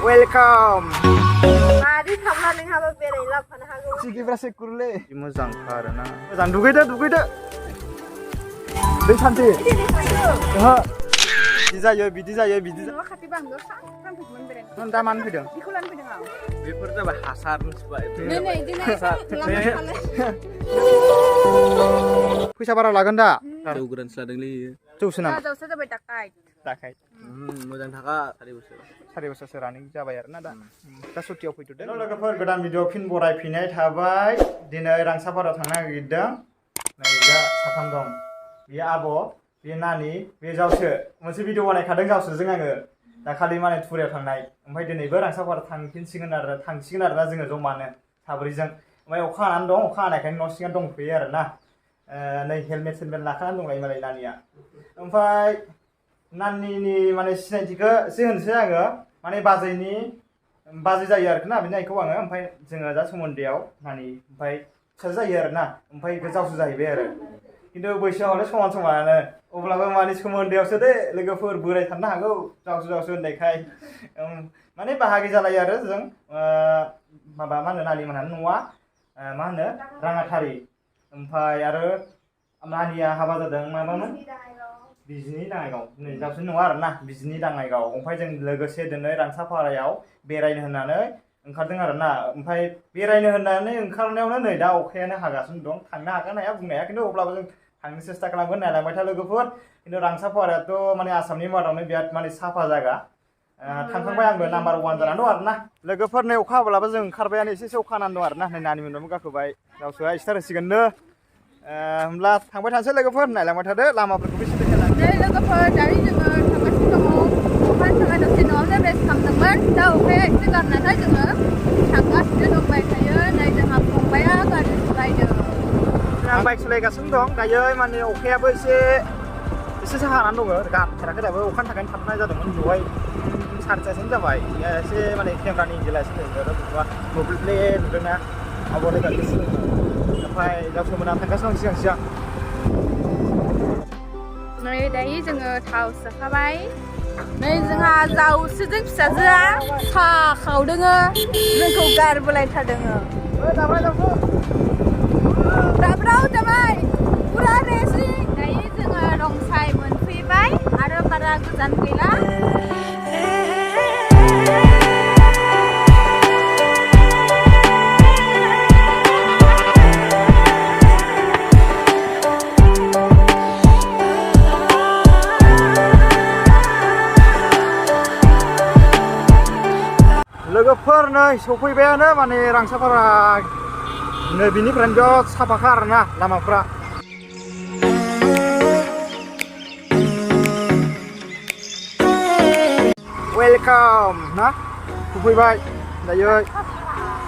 welcome Mari थांब्ला नोंहाबो बेरायनो लाबोफानो हागौ सिगिब्रासो गुरले मोजांखा आरोना मोजां दुगैदो दै सान्थि ओहो बिदि जायो न'आ खाथि बांगो सानफैदोंमोन बेरायनो नों दा मानो फैदों बेखौ लानो फैदों आं बेफोर जाबाय हासार मिथिबाय फैसा बारा लागोन दा जौ गोरान लादोंलै जौसो नामा जौसा जाबाय दाखाय मोजां थाखा 4 बोसोरसो रानिं जाबाय आरोना दा सुटियाव फैथ'दो लोगोफोर गोदान भिडिअ फिन बरायफिननाय थाबाय दिनै रांसाफारायाव थांनो नागिरदों नै दा साथाम दं बेयो आब' बे नानि बे जावसो मोनसे भिडिअ बानायखादों जावसोजों आङो दाखालि माने टुरायाव थांनाय ओमफ्राय दिनैबो रांसाफारा थांसिगोन आरोना जोङो जमानो साब्रैजों ओमफ्राय अखा हानानै दं अखा हानायखायनो न' सिङाव दंफैयो आरोना नै हेलमेट लाखानानै दंलायो मालाय नानिया ओमफ्राय नानिनि माने सिनायथिखौ एसे होनोसै आङो माने बाजै जायो आरोना बेनि आइखौ आङो ओमफ्राय जोङो दा सोमोन्दोआव नानि ओमफ्राय फिसाजो जायो आरोना ओमफ्राय जावसो जाहैबाय आरो खिन्थु बैसोआव हले समानानो अब्लाबो माने सोमोन्दोआवसो दे लोगोफोर बोराय थानो हागौ जावसो होननायखाय माने बाहागि जालायो आरो जों माबा मा होनो नानि मोनहानो न'आ मा होनो राङाथारि ओमफ्राय आरो नानिया हाबा जादों माबामोन बिजिनि दाङाइगाव नै जावसोनि नङा आरोना बिजिनि दाङाइगाव ओमफ्राय जों लोगोसे दिनै रांसाफारायाव बेरायनो होननानै ओंखारदों आरोना ओमफ्राय बेरायनो होननानै ओंखारनायावनो नै दा अखायानो हागासिनो दं थांनो हागोन हाया बुंनो हाया खिन्थु अब्लाबो जों थांनो सेस्था खालामगोन नायलांबाय था लोगोफोर खिन्थु रांसाफारायाथ' माने आसामनि मादावनो बिराद माने साफा जायगा थांखांबाय आंबो नाम्बार 1 जानानै दं आरोना लोगोफोर नै अखा हाब्लाबो जों ओंखारबायानो एसे अखा हानानै दं आरोना नै नानि मोनबाबो गाखोबाय जावसोआ स्टार्ट होसिगोननो होमब्ला थांबाय थानोसै लोगोफोर नायलांबाय थादो लामाफोरखौबो एसे देखायलांदो लोगोफोर दानि जोङो थांगासिनो दङ अखानि थाखाय दसे न'आवनो रेस्ट खालामदोंमोन दा अखाया एसे गारनायखाय जोङो थांगासिनो दंबाय थायो नै जोंहा फंबाया गारि सालायदों आं बाइक सालायगासिनो दं दायो माने अखायाबो एसे हानानै दङ गारथेराखै दाबो अखानि थाखायनो थाबनाय जादोंमोन बेवहाय 4:30 जाबाय एसे माने केमेरानि एंगेला एसे बबेबा मोब्लिबले नुदोंना आब'नि गाखिसिनो ओमफ्राय जावसोमोना थांगासिनो दं सिगां नै दायो जोङो थाव सोखाबाय नै जोंहा जावसोजों फिसाजोआ साहा खावदों जोंखौ गारबोलायथारदों दाब्राव जाबाय फुरा रेसि दायो जोङो रंसाय मोनफैबाय आरो बारा गोजान गैला लोगोफोर नै सफैबायानो माने रांसाफारा नै बिनिफ्रायनो बिराद साफाखा आरोना लामाफ्रा वेलकाम ना सफैबाय दायो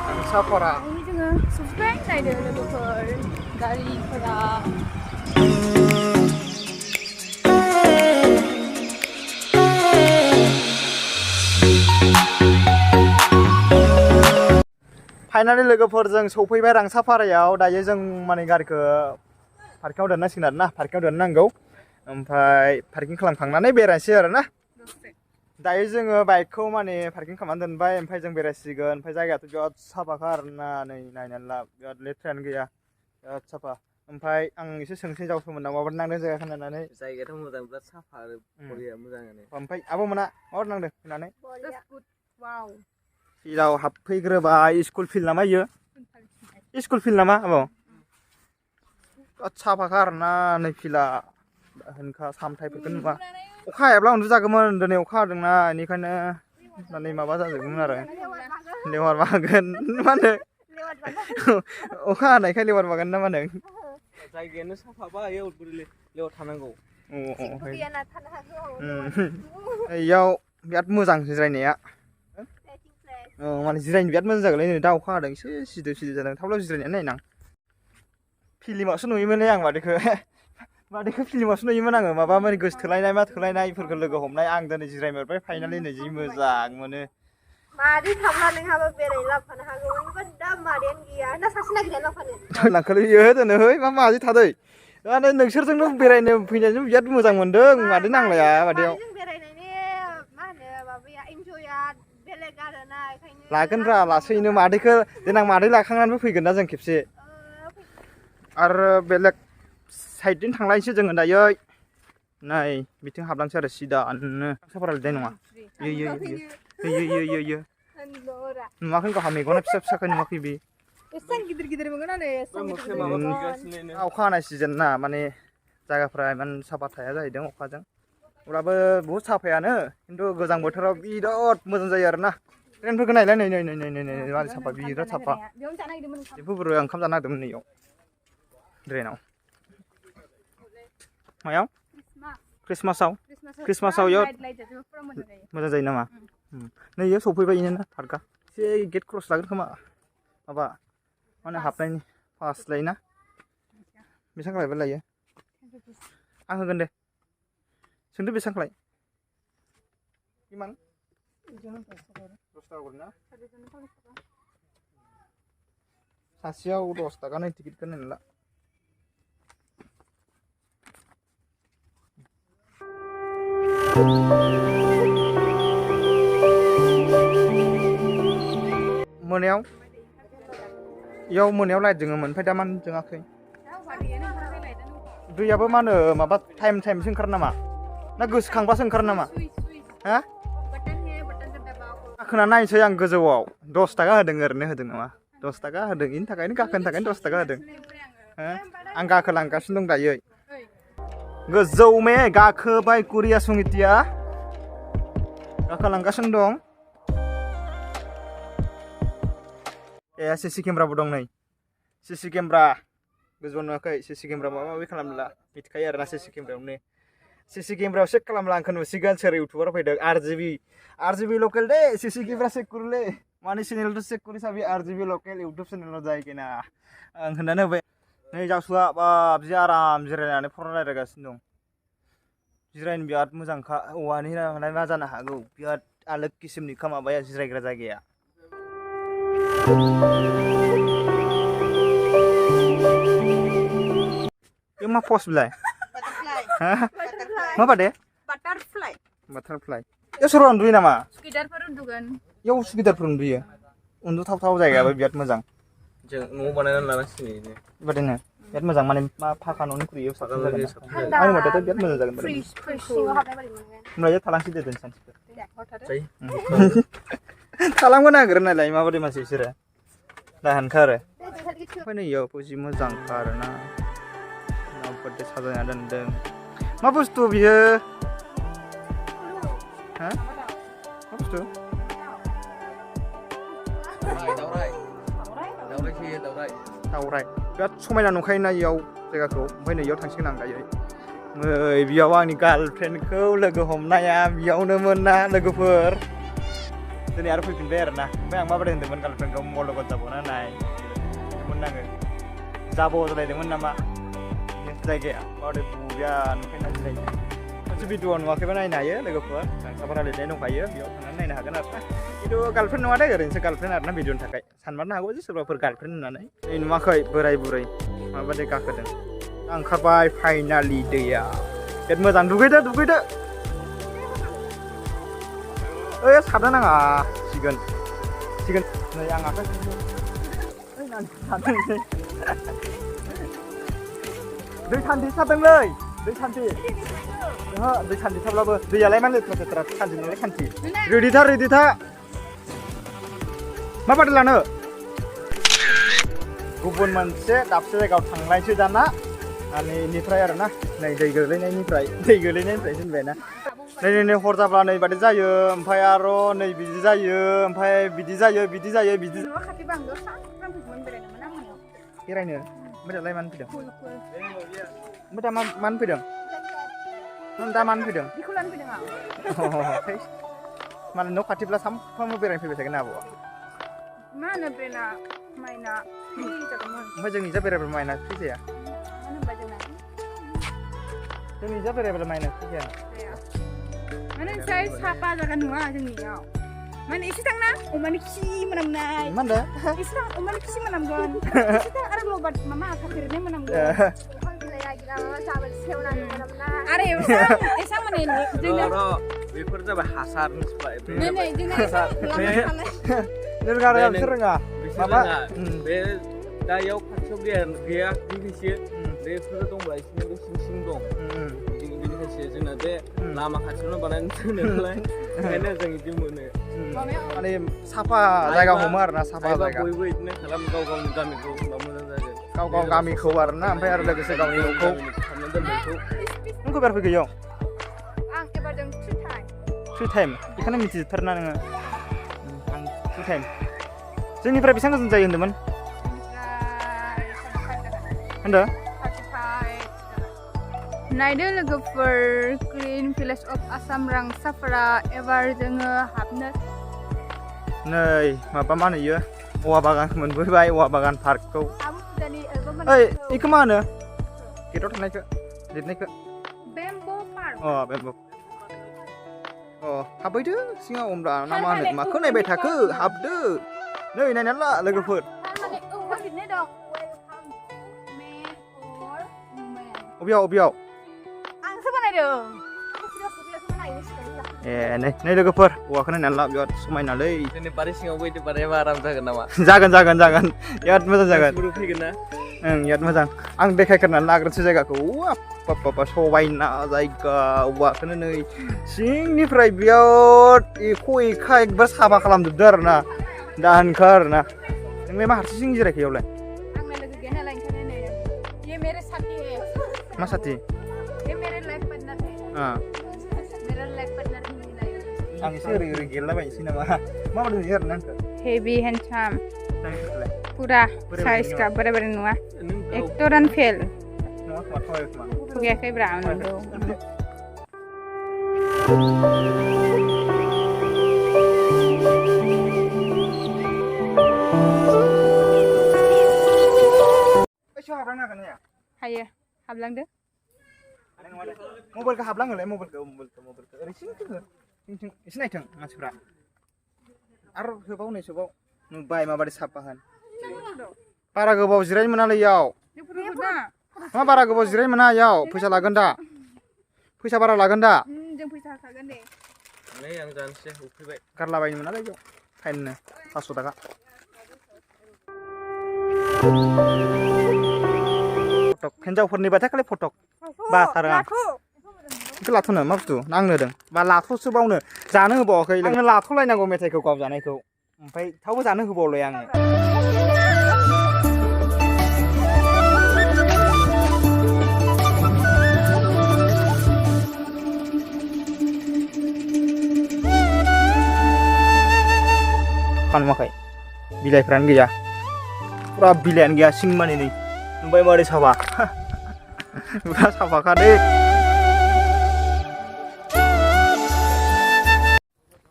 रांसाफारा जोङो सफैबाय नायदो लोगोफोर गारिफोरा फाइनालि लोगोफोरजों सफैबाय रांसाफारायाव दायो जों माने गारिखौ पार्किंआव दोननांसिगोन आरोना पार्किंआव दोननांगौ ओमफ्राय पार्किं खालामखांनानै बेरायनोसै आरोना दायो जोङो बाइकखौ माने पार्किं खालामनानै दोनबाय ओमफ्राय जों बेरायसिगोन ओमफ्राय जायगायाथ' बिराद साफाखा आरोना नै नायनानै ला बिराद लेथ्रायानो गैया बिराद साफा ओमफ्राय आं एसे सोंसै जावसोमोननाव माबायदि नांदों जायगा होननानै जायगायाथ' मोजां बिराद साफा आरो बरिया मोजाङानो ओमफ्राय आब'मोना माबायदि नांदों होननानै फिल्डआव हाबफैग्रोबाय स्कुल फिल्ड नामा इयो स्कुल फिल्ड नामा आब' बिराद साफाखा आरोना नै फिल्डआ होनखा सामथाइफोरखौ नुबा अखा हायाब्ला उन्दुजागौमोन दिनै अखा हादोंना बेनिखायनो माने माबा जाजोबगौमोन आरो लेवार बागोन मा होनो अखा हानायखाय लेवार बागोन ना मा होनो जायगायानो साफाबा लेवार थानांगौ इयाव बिराद मोजां जिरायनाया माने जिरायनो बिराद मोजां जागोनलै नै दा अखा हादों एसे सिदोब जादों थाब्लाबो जिरायनानै नायनां फिल्मावसो नुयोमोनलै आं मादैखौ फिल्मावसो नुयोमोन आङो माबा माने गोसोथोलायनाय मा थोलायनायफोरखौ लोगो हमनाय आं दिनै जिरायमोरबाय फाइनालि नै जि मोजां मोनो मादै थांब्ला नोंहाबो बेरायनो लाबोफानो हागौमोन दा मादैयानो गैया ना सासे नागिरना लाबोफानो लांखोलैयो दोनोहै मा मादै थादै माने नोंसोरजोंनो बेरायनो फैनायजों बिराद मोजां मोनदों मादै नांलाया मादैयाव बेरायनायनि मा होनो माबाया लागोन रा लासैनो मादैखौ देनां मादै लाखांनानैबो फैगोन ना जों खेबसे आरो बेलेग साइडजों थांलायनोसै जोङो दायो नै बिथिं हाबलांसै आरो सिदानो साफारा लिरनाय नङा यो नुवाखै गावहा मेगना फिसा फिसाखाय नुवाखै बे एसेबां गिदिर मोनगोन अखा हानाय सिजोन ना माने जायगाफ्रा इमान साफा थाया जाहैदों अखाजों अब्लाबो बहुद साफायानो खिन्थु गोजां बोथोराव बिराद मोजां जायो आरोना ट्रेनफोरखौ नायलाय नै मारै साफा बिराद साफा बेफोरबो ओंखाम जानो नागिरदोंमोन नैयाव ट्रेनाव मायाव क्रिसमासाव इयाव मोजां जायो नामा नै इयाव सफैबाय ना पार्कआ एसे गेट क्रस लागोन खोमा माबा माने हाबनायनि पास लायोना बेसेबां लायबा लायो आं होगोन दे सोंदो बेसेबां लाय इमान 10 थाखा गोलैना सासेयाव 10 थाखानि टिकेटखौ नायला मोनायाव इयाव मोनायाव लाइट जोङोमोन ओमफ्राय दा मानो जोङाखै दैयाबो मा होनो माबा टाइमसो ओंखारो नामा ना गोसोखांबासो ओंखारो नामा हा गाखोना नायनोसै आं गोजौआव 10 थाखा होदों ओरैनो होदों नामा 10 थाखा होदों बेनि थाखायनो गाखोनो थाखायनो 10 थाखा होदों आं गाखोलांगासिनो दं दायो गोजौ मे गाखोबाय कुरिया समितिया गाखोलांगासिनो दं ए सीसी केमेराबो दं नै सीसी केमेरा गोजौआव नुवाखै सीसी केमेरा माबा माबि खालामला मिथिखायो आरोना सीसी केमेरायावनो सीसी केमेरायाव चेक खालामला आंखौ नुसिगोन सोर इउटुबार फैदों आरजीबी लकेल दे सीसी केमेरा चेक करले माने चेनेल तो चेक करी साबि आरजीबी लकेल यूट्यूब चेनेल जायगोना आं खोन्थानो होबाय नै जासुआ बाब जि आराम जिरायनानै फन रायलायगासिनो दं जिरायनो बिराद मोजांखा औवानि नालाय मा जानो हागौ बिराद आलोक किसिमनि माबाया जिरायग्रा जायगाया ये मा पस्ट बिलाय मा बादे बाटारफ्लाइ ये सोर उन्दुयो नामा सुकिदारफोर उन्दुगोन याव सुकिदारफोर उन्दुयो उन्दुथावथाव जायगायाबो बिराद मोजां जों न' बानायनानै लानांसिगोन बेबादिनो बिराद मोजां माने मा फाखा न'निख्रुइ साबसिन जागोन आंनि मथेथ' बिराद मोजां जागोन होमब्ला थालांसै दे सानसेखौ थालांबो नागिरो नालाय माबादि मानसि बिसोरो दाहोनखा आरो ओमफ्राय नै इयाव जि मोजांखा आरोना नावफोरजों साजायना दोनदों मा बुस्थु बियो हा मा बुस्थु दावराय बिराद समायना नुखायोना इयाव जायगाखौ ओमफ्राय नै इयाव थांसिगोन आं दायो नै बेयाव आंनि गार्लफ्रेन्डखौ लोगो हमनाया बेयावनोमोन ना लोगोफोर दिनै आरो फैफिनबाय आरोना ओमफ्राय आं माबादि होनदोंमोन गार्लफ्रेन्डखौ मलगत जाबावना नाय होनदोंमोन आङो जाब' जालायदोंमोन नामा जायगाया माबादि बुया नुखायोना जिरायनो मोनसे भिडिअ नुवाखैबा नायनो हायो लोगोफोर साफारा लिरनाय दंखायो बेयाव थांनानै नायनो हागोन आरोना खिन्थु गार्लफ्रेन्ड नङा दे ओरैनोसो गार्लफ्रेन्ड आरोना भिडिअनि थाखाय सानबानो हागौ जे सोरबाफोर गार्लफ्रेन्ड होननानै नै नुवाखै बोराय बुरै माबादि गाखोदों ओंखारबाय फाइनालि दैया बिराद मोजां दुगैदो ओइ सारनो नाङा सिगोन नै आं आखाइ दै सान्थि सारदोंलै दै सान्थि साब्लाबो दैयालाय मा लेथ्रा सान्थिनालाय सान्थि रेडिथा माबादि लानो गुबुन मोनसे दाबसे जायगायाव थांलायसै दाना आरो इनिफ्राय आरोना नै दै गोलैनायनिफ्राय दोनबायना नै हर जाब्ला नै बादि जायो ओमफ्राय आरो नै बिदि जायो ओमफ्राय बिदि जायो बेरायनो ओमफ्राय दालाय मानो फैदों ओमफ्राय दा मानो फैदों दा मानो फैदों बेखौ लानो फैदों आं माने न' खाथिब्ला सामफ्रामबो बेरायनो फैबाय थागोन आब'आ मा होनो ब्रेना माइना ओमफ्राय जोंनि जा बेरायब्ला माइना फ्रि जाया जोंनि जा बेरायब्ला माइना फ्रि जाया माने जाय साफा जागा नङा जोंनियाव माने एसे थांना अमानि खि मोनामनाय मा होनदों एसे थां अमानि खि मोनामगोन एसे थां आरो लबार मामा थाफेरनाय मोनामगोन आरो एसां माने जोंना बेफोर जाबाय हासारनि सोलाय नै नै जोंना रोङा रोङा बिसोर रोङा माबा बे दायाव खाथियाव गैया बिदिसो बेफोर दंब्ला एसे सिं सिं दं बिनिखायसो जोंना बे लामा खाथियावनो बानायनो दोनो नालाय ओंखायनो जों बिदि मोनो माने साफा जायगा हमो आरोना साफा जायगा बयबो बिदिनो खालाम गाव गावनि गामिखौ होनबा मोजां जागोन गाव गाव गामिखौ आरोना ओमफ्राय आरो लोगोसे गावनि न'खौ खालामना दोननायखौ नों खबर फैगोयाव आं एबारजों 3 टाइम बेखौनो मिथिजोबथारना नोङो आं 2 टाइम जोंनिफ्राय बेसेबां गोजान जायो होन्दोंमोन होनदों नायदो लोगोफोर ग्रीन भिलेज अफ आसाम रांसाफारा एबार जोङो हाबनो नै माबा मा होनो इयो औवा बागान मोनबोबाय औवा बागान पार्कखौ ओइ बेखौ मा होनो गेटआव थानायखौ लिरनायखौ बेम्बो पार्क बेम्बो हाबहैदो सिङाव होमब्ला ना मा होनो माखौ नायबाय थाखो हाबदो नै नायनानै ला लोगोफोर अबेयाव आंसो बानायदों नै लोगोफोर औवाखौ नायनानै ला बिराद समायनालै जोंनि बारि सिङाव बैदि बानायबा आराम जागोन नामा जागोन बिराद मोजां जागोन फैगोन ना बिराद मोजां आं देखायग्रोनानै लाग्रोनोसै जायगाखौ बाबा समायना जायगा औवाखौनो नै सिंनिफ्राय बिराद एखा एकबार साफा खालामजोबदो आरोना दाहोनखा आरोना नोंलाय मा हारसिं जिरायखो इयावलाय आंना लोगो गैया नालाय ओंखायनो नै ये मेरे साथी है मा साथी ये मेरे लाइफ पार्टनर है मेरा लाइफ पार्टनर है आं एसे ओरै गेलेलाबायनोसै नामा माबायदि नुयो आरोना आंखौ हेवी हैंडसम पूरा साइज का बड़े नुआ एक्टर एंड फेल गया ब्राउन हायो हाबलांदो मबाइलखौ हाबलाङोलाय मबाइलखौ ओरै सिं एसे नायथों मानसिफ्रा आरो होबाव नै सोबाव नुबाय माबादि साफा होन बारा गोबाव जिरायनो मोनालै इयाव मा बारा गोबाव जिरायनो मोना इयाव फैसा लागोन दा फैसा बारा लागोन दा जों फैसा होखागोन दे नै आं जानोसै उखैबाय गारलाबायनो मोनालै इयाव फाइननो 500 थाखा फटक हिन्जावफोरनिबाथाय खालि फटक बाथारो आं बेखौ लाथ'नो मा बुस्थु नांनो होदों बा लाथ'सो बावनो जानो होबावाखै आंनो लाथ'लायनांगौ मेथाइखौ गाव जानायखौ ओमफ्राय थावबो जानो होबावलाय आङो फानमाखाय बिलाइफ्रानो गैया पुरा बिलाइयानो गैया सिं मानि नै नुबाय मारै साफा पुरा साफाखा दे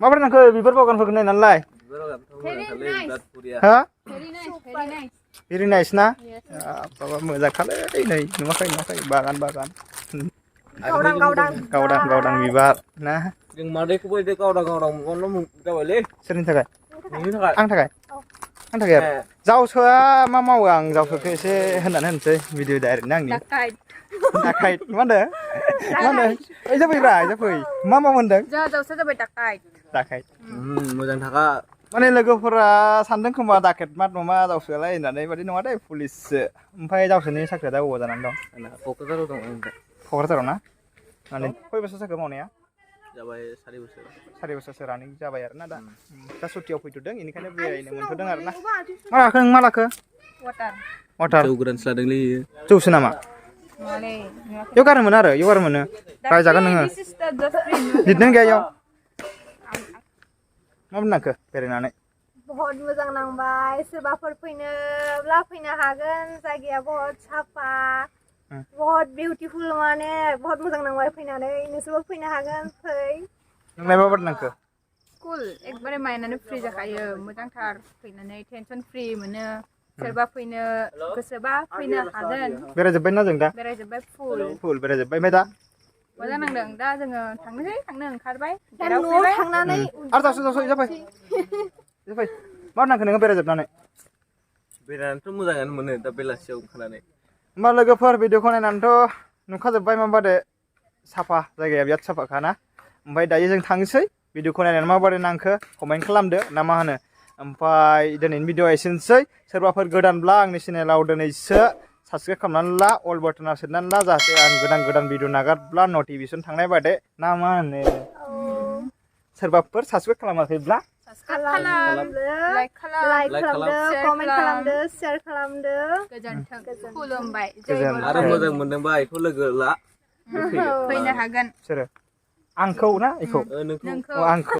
माबोरै नांखो बिबार बागानफोरखौ नायनानैलाय भेरि नाइस ना बाबा मोजांखालै नै नुवाखै बागान गावदां बिबार ना जों मादैखौबो बिदि गावदां जाबायलै सोरनि थाखाय नोंनि थाखाय आं थाखाय आरो जावसोआ मा मावो आं जावसोखौ एसे होननानै होनसै भिडिअ डाइरेक्टनो आंनि दाखाइट मा होनदों जाफैब्रा जाफै मा मावो होनदों जावसो जाबाय दाखाइट मोजां थाखा माने लोगोफोरा सानदों खोमा दाखेट मा नङा जावसोआलाय होननानै बादि नङा दे पुलिससो ओमफ्राय जावसोनि साख्रिया दा बबाव जानानै दं क'क्राझाराव दं क'क्राझाराव ना माने खय बोसोर जाखो मावनाया जाबाय 4 बोसोरसो रानिं जाबाय आरोना दा सुटियाव फैथ'दों बेनिखायनो बेरायनो मोनथ'दों आरोना मा लाखो वाटार जौ गोरानसो लादोंलै जौसो नामा इयाव गारनो मोनो रायजागोन नोङो लिरनायानो गैया इयाव माबोरै नांखो बेरायनानै बहुत मोजां नांबाय सोरबाफोर फैनोब्ला फैनो हागोन जायगाया बहुत साफा बहुत बिउटिफुल माने बहुत मोजां नांबाय फैनानै नोंसोरबो फैनो हागोन फै नोंलाय माबोरै नांखो स्कुल एकदबारे माइन्डानो फ्रि जाखायो मोजांथार फैनानै टेनसन फ्रि मोनो सोरबा फैनो गोसोबा फैनो हागोन बेरायजोब्बाय ना जों दा बेरायजोब्बाय फुल बेरायजोब्बाय ओमफ्राय दा मोजां नांदों दा जोङो थांनो ओंखारबाय थांनानै आरो जावसो जाफै मा नांखो नोङो बेरायनानैथ' मोजाङानो मोनो दा बेलासियाव ओंखारनानै होमबा लोगोफोर भिडिअखौ नायनानैथ' नुखाजोब्बाय माबादे साफा जायगाया बिराद साफाखा ना ओमफ्राय दायो जों थांसै भिडिअखौ नायनानै माबोरै नांखो कमेन्ट खालामदो ना मा होनो ओमफ्राय दिनैनि भिडिअआ एसेनोसै सोरबाफोर गोदानब्ला आंनि चेनेलाव दिनैसो साबसक्राइब खालामनानै ला अल बाटनाव सोनानै ला जाहाथे आं गोदान भिडिअ नागारब्ला नटिफिकेसन थांनाय बादे ना मा होनो सोरबाफोर साबसक्राइब खालामाखैब्ला खालामदो लाइक खालामदो कमेन्ट खालामदो शेयार खालामदो गोजोन्थों खुलुमबाय आरो मोजां मोनदोंबा बेखौ लोगो ला फैनो हागोन सोरो आंखौ ना बेखौ नोंखौ आंखौ